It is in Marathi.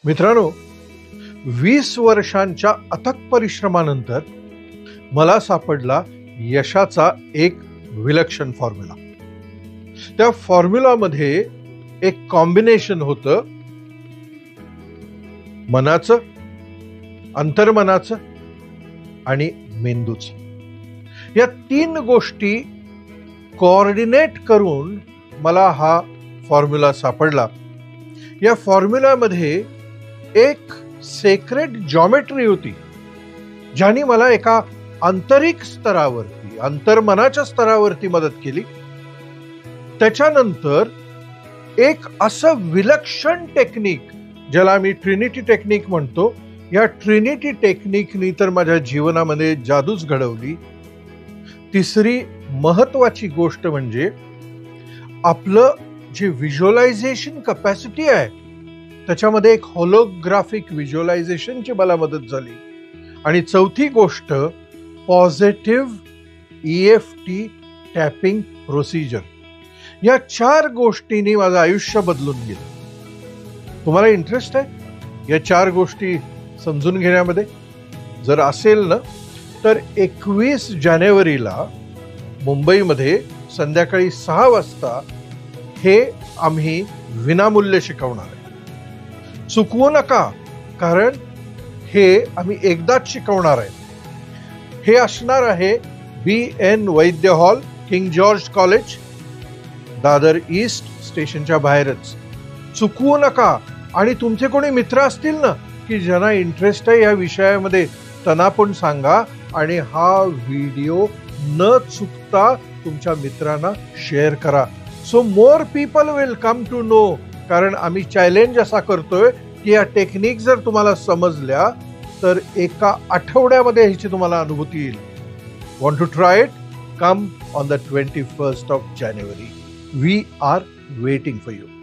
मित्रांनो, 20 वर्षांच्या अथक परिश्रमानंतर मला सापडला यशाचा एक विलक्षण फॉर्म्युला. त्या फॉर्म्युलामध्ये एक कॉम्बिनेशन होतं मनाचं, अंतर्मनाचं आणि मेंदूचं. या 3 गोष्टी कोऑर्डिनेट करून मला हा फॉर्म्युला सापडला. या फॉर्म्युलामध्ये एक सेक्रेट जॉमेट्री होती, ज्याने मला एका आंतरिक स्तरावरती, अंतर्मनाच्या स्तरावरती मदत केली. त्याच्यानंतर एक असं विलक्षण टेक्निक, ज्याला मी ट्रिनिटी टेक्निक म्हणतो, या ट्रिनिटी टेक्निकनी तर माझ्या जीवनामध्ये जादूच घडवली. तिसरी महत्वाची गोष्ट म्हणजे आपलं जे व्हिज्युअलायझेशन कॅपॅसिटी आहे, त्याच्यामध्ये एक होलोग्राफिक व्हिज्युअलायझेशनची मला मदत झाली. आणि चौथी गोष्ट पॉझिटिव्ह EFT टॅपिंग प्रोसिजर. या 4 गोष्टींनी माझं आयुष्य बदलून गेलं. तुम्हाला इंटरेस्ट आहे या 4 गोष्टी समजून घेण्यामध्ये? जर असेल ना, तर 21 जानेवारीला मुंबईमध्ये संध्याकाळी 6 वाजता हे आम्ही विनामूल्य शिकवणार आहे. चुकवू नका, कारण हे आम्ही एकदाच शिकवणार आहे. हे असणार आहे BN Vaidya hall, King George college, Dadar east स्टेशनच्या बाहेरच. चुकवू नका. आणि तुमचे कोणी मित्र असतील ना की ज्यांना इंटरेस्ट आहे या विषयामध्ये, त्यांना पण सांगा आणि हा व्हिडिओ न चुकता तुमच्या मित्रांना शेअर करा. So more people will come to know. कारण आम्ही चॅलेंज असा करतोय की या टेक्निक जर तुम्हाला समजल्या तर एका आठवड्यामध्ये ह्याची तुम्हाला अनुभूती येईल. Want to try it? Come on the 21st of January. We are waiting for you.